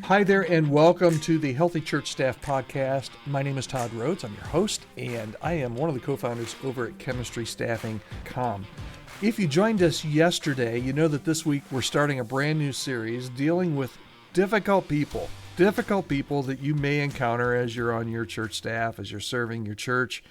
Hi there, and welcome to the Healthy Church Staff Podcast. My name is Todd Rhoades. I'm your host, and I am one of the co-founders over at chemistrystaffing.com. If you joined us yesterday, you know that this week we're starting a brand new series dealing with difficult people that you may encounter as you're on your church staff, as you're serving your church,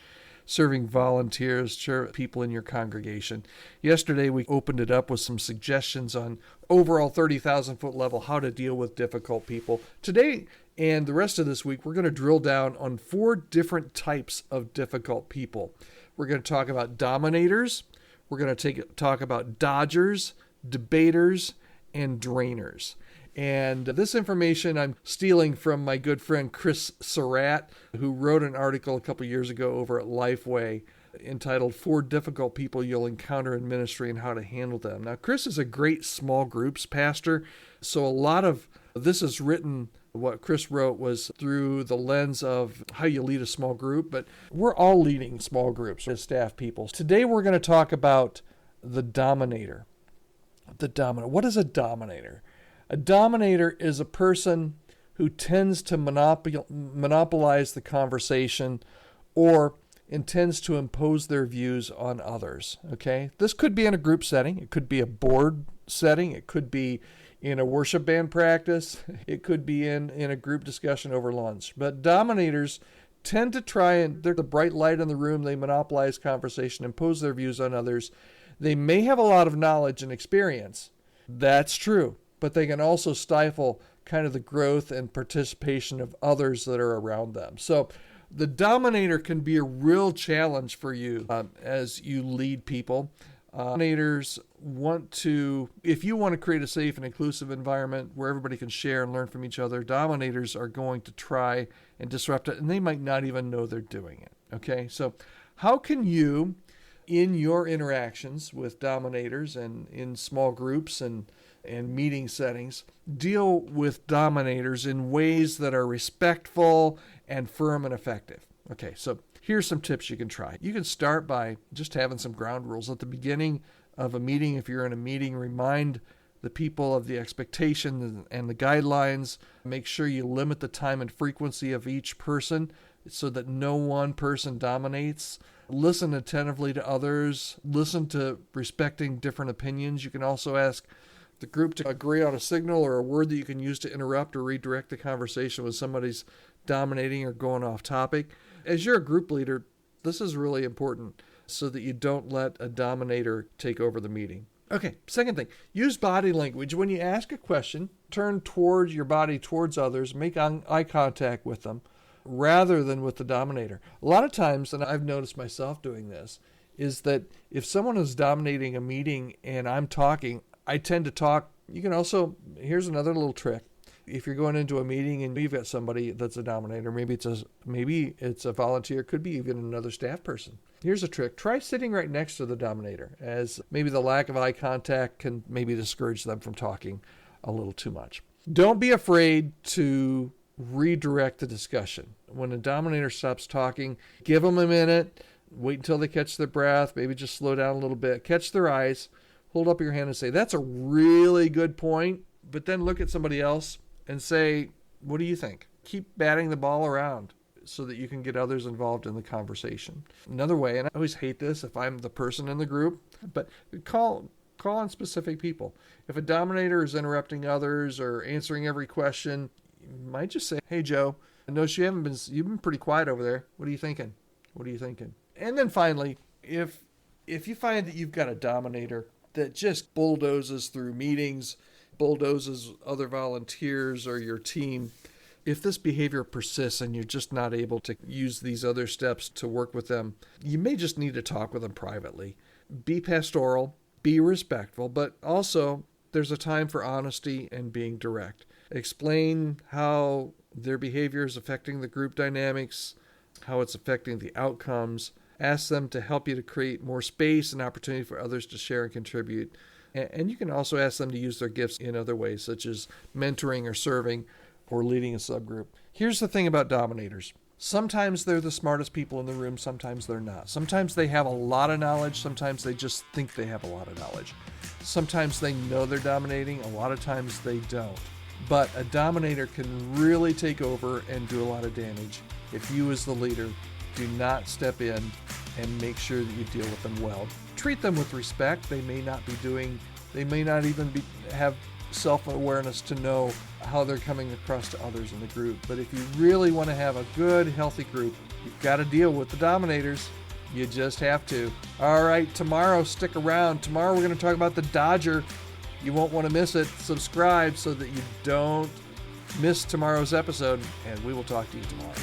serving volunteers, people in your congregation. Yesterday, we opened it up with some suggestions on overall 30,000 foot level, how to deal with difficult people. Today and the rest of this week, we're going to drill down on 4 different types of difficult people. We're going to talk about dominators. We're going to talk about dodgers, debaters, and drainers. And this information I'm stealing from my good friend Chris Surratt, who wrote an article a couple years ago over at Lifeway entitled 4 Difficult People You'll Encounter in Ministry and How to Handle Them. Now, Chris is a great small groups pastor, so a lot of this is written, what Chris wrote was through the lens of how you lead a small group, but we're all leading small groups as staff people. Today we're going to talk about the dominator. What is a dominator? A dominator is a person who tends to monopolize the conversation or intends to impose their views on others, okay? This could be in a group setting. It could be a board setting. It could be in a worship band practice. It could be in a group discussion over lunch. But dominators tend to they're the bright light in the room. They monopolize conversation, impose their views on others. They may have a lot of knowledge and experience. That's true. But they can also stifle kind of the growth and participation of others that are around them. So the dominator can be a real challenge for you as you lead people. Dominators if you want to create a safe and inclusive environment where everybody can share and learn from each other, dominators are going to try and disrupt it, and they might not even know they're doing it. Okay, so how can you, in your interactions with dominators and in small groups and meeting settings, deal with dominators in ways that are respectful and firm and effective? Okay, so here's some tips you can try. You can start by just having some ground rules. At the beginning of a meeting, if you're in a meeting, remind the people of the expectation and the guidelines. Make sure you limit the time and frequency of each person so that no one person dominates. Listen attentively to others. Listen to respecting different opinions. You can also ask the group to agree on a signal or a word that you can use to interrupt or redirect the conversation when somebody's dominating or going off topic. As you're a group leader, this is really important so that you don't let a dominator take over the meeting. Okay, second thing, use body language. When you ask a question, turn towards your body towards others, make eye contact with them rather than with the dominator. A lot of times, and I've noticed myself doing this, is that if someone is dominating a meeting and I'm talking, I tend to talk. You can also, here's another little trick. If you're going into a meeting and you've got somebody that's a dominator, maybe it's a volunteer, could be even another staff person. Here's a trick. Try sitting right next to the dominator, as maybe the lack of eye contact can maybe discourage them from talking a little too much. Don't be afraid to redirect the discussion. When a dominator stops talking, give them a minute, wait until they catch their breath, maybe just slow down a little bit, catch their eyes, hold up your hand and say, that's a really good point, but then look at somebody else and say, what do you think? Keep batting the ball around so that you can get others involved in the conversation. Another way, and I always hate this if I'm the person in the group, but call on specific people. If a dominator is interrupting others or answering every question, you might just say, hey, Joe, I notice you've been pretty quiet over there. What are you thinking? And then finally, if you find that you've got a dominator that just bulldozes through meetings, bulldozes other volunteers or your team, if this behavior persists and you're just not able to use these other steps to work with them, you may just need to talk with them privately. Be pastoral, be respectful, but also there's a time for honesty and being direct. Explain how their behavior is affecting the group dynamics, how it's affecting the outcomes. Ask them to help you to create more space and opportunity for others to share and contribute. And you can also ask them to use their gifts in other ways, such as mentoring or serving or leading a subgroup. Here's the thing about dominators. Sometimes they're the smartest people in the room, sometimes they're not. Sometimes they have a lot of knowledge, sometimes they just think they have a lot of knowledge. Sometimes they know they're dominating, a lot of times they don't. but a dominator can really take over and do a lot of damage if you as the leader do not step in and make sure that you deal with them well. Treat them with respect. They may not even have self-awareness to know how they're coming across to others in the group. But if you really want to have a good, healthy group, you've got to deal with the dominators. You just have to. All right, tomorrow, stick around. Tomorrow we're going to talk about the Dodger. You won't want to miss it. Subscribe so that you don't miss tomorrow's episode, and we will talk to you tomorrow.